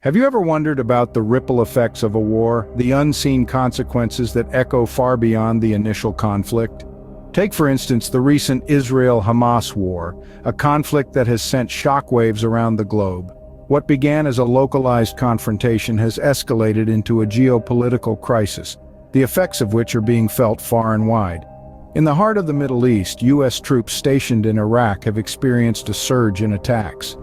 Have you ever wondered about the ripple effects of a war, the unseen consequences that echo far beyond the initial conflict? Take, for instance, the recent Israel-Hamas war, a conflict that has sent shockwaves around the globe. What began as a localized confrontation has escalated into a geopolitical crisis, the effects of which are being felt far and wide. In the heart of the Middle East, U.S. troops stationed in Iraq have experienced a surge in attacks.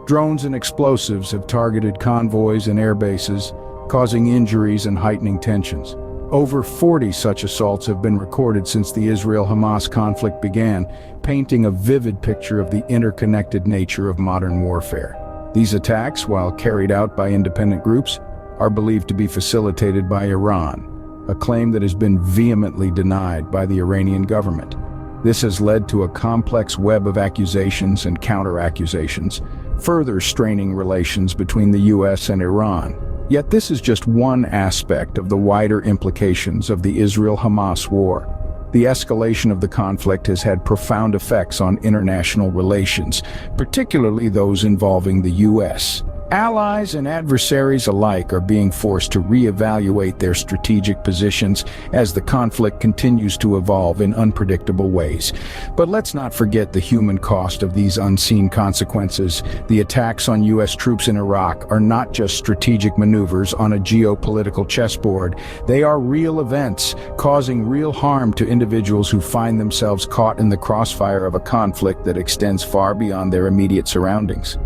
Drones and explosives have targeted convoys and air bases, causing injuries and heightening tensions. Over 40 such assaults have been recorded since the Israel-Hamas conflict began, painting a vivid picture of the interconnected nature of modern warfare. These attacks, while carried out by independent groups, are believed to be facilitated by Iran, a claim that has been vehemently denied by the Iranian government. This has led to a complex web of accusations and counter-accusations, further straining relations between the U.S. and Iran. Yet this is just one aspect of the wider implications of the Israel-Hamas war. The escalation of the conflict has had profound effects on international relations, particularly those involving the U.S. Allies and adversaries alike are being forced to reevaluate their strategic positions as the conflict continues to evolve in unpredictable ways. But let's not forget the human cost of these unseen consequences. The attacks on U.S. troops in Iraq are not just strategic maneuvers on a geopolitical chessboard. They are real events, causing real harm to individuals who find themselves caught in the crossfire of a conflict that extends far beyond their immediate surroundings.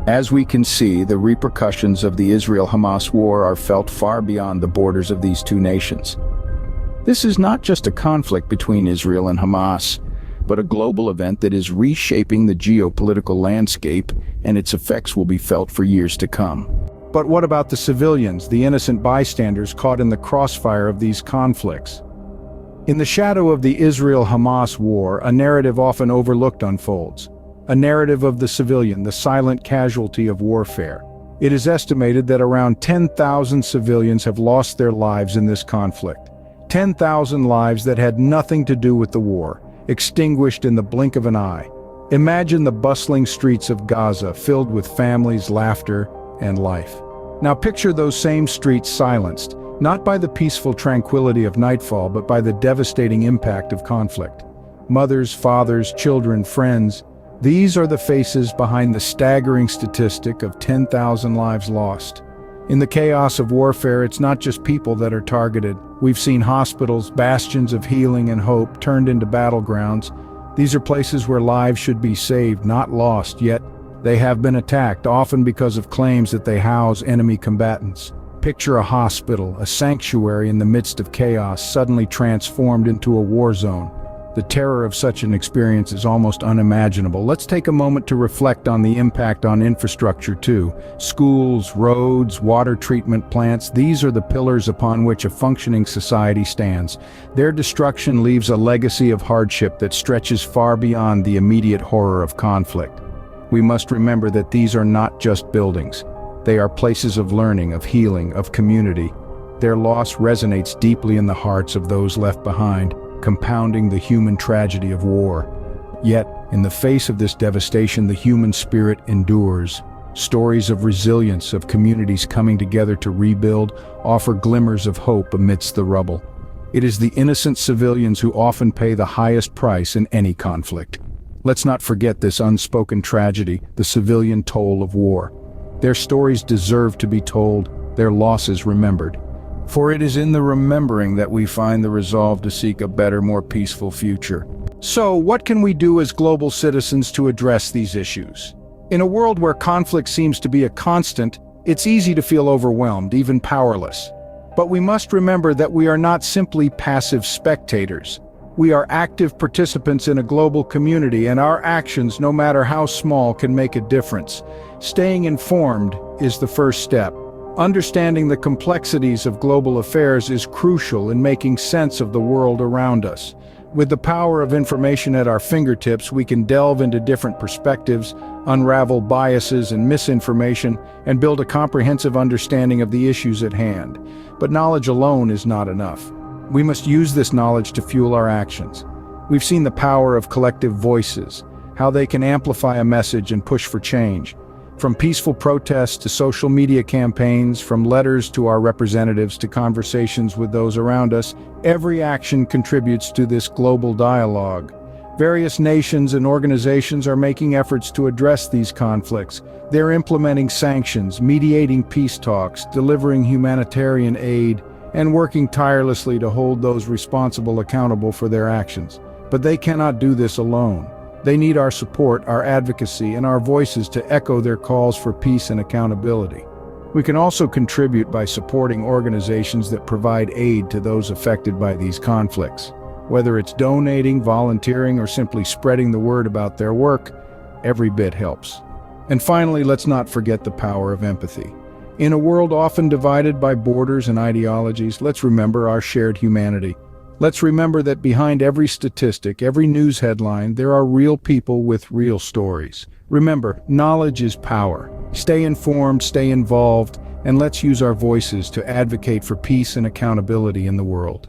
As we can see, the repercussions of the Israel-Hamas war are felt far beyond the borders of these two nations. This is not just a conflict between Israel and Hamas, but a global event that is reshaping the geopolitical landscape, and its effects will be felt for years to come. But what about the civilians, the innocent bystanders caught in the crossfire of these conflicts? In the shadow of the Israel-Hamas war, a narrative often overlooked unfolds. A narrative of the civilian, the silent casualty of warfare. It is estimated that around 10,000 civilians have lost their lives in this conflict. 10,000 lives that had nothing to do with the war, extinguished in the blink of an eye. Imagine the bustling streets of Gaza filled with families, laughter, and life. Now picture those same streets silenced, not by the peaceful tranquility of nightfall, but by the devastating impact of conflict. Mothers, fathers, children, friends. These are the faces behind the staggering statistic of 10,000 lives lost. In the chaos of warfare, it's not just people that are targeted. We've seen hospitals, bastions of healing and hope, turned into battlegrounds. These are places where lives should be saved, not lost, yet they have been attacked, often because of claims that they house enemy combatants. Picture a hospital, a sanctuary in the midst of chaos, suddenly transformed into a war zone. The terror of such an experience is almost unimaginable. Let's take a moment to reflect on the impact on infrastructure too. Schools, roads, water treatment plants, these are the pillars upon which a functioning society stands. Their destruction leaves a legacy of hardship that stretches far beyond the immediate horror of conflict. We must remember that these are not just buildings. They are places of learning, of healing, of community. Their loss resonates deeply in the hearts of those left behind, compounding the human tragedy of war. Yet, in the face of this devastation, the human spirit endures. Stories of resilience, of communities coming together to rebuild, offer glimmers of hope amidst the rubble. It is the innocent civilians who often pay the highest price in any conflict. Let's not forget this unspoken tragedy, the civilian toll of war. Their stories deserve to be told, their losses remembered. For it is in the remembering that we find the resolve to seek a better, more peaceful future. So, what can we do as global citizens to address these issues? In a world where conflict seems to be a constant, it's easy to feel overwhelmed, even powerless. But we must remember that we are not simply passive spectators. We are active participants in a global community, and our actions, no matter how small, can make a difference. Staying informed is the first step. Understanding the complexities of global affairs is crucial in making sense of the world around us. With the power of information at our fingertips, we can delve into different perspectives, unravel biases and misinformation, and build a comprehensive understanding of the issues at hand. But knowledge alone is not enough. We must use this knowledge to fuel our actions. We've seen the power of collective voices, how they can amplify a message and push for change. From peaceful protests to social media campaigns, from letters to our representatives to conversations with those around us, every action contributes to this global dialogue. Various nations and organizations are making efforts to address these conflicts. They're implementing sanctions, mediating peace talks, delivering humanitarian aid, and working tirelessly to hold those responsible accountable for their actions. But they cannot do this alone. They need our support, our advocacy, and our voices to echo their calls for peace and accountability. We can also contribute by supporting organizations that provide aid to those affected by these conflicts. Whether it's donating, volunteering, or simply spreading the word about their work, every bit helps. And finally, let's not forget the power of empathy. In a world often divided by borders and ideologies, let's remember our shared humanity. Let's remember that behind every statistic, every news headline, there are real people with real stories. Remember, knowledge is power. Stay informed, stay involved, and let's use our voices to advocate for peace and accountability in the world.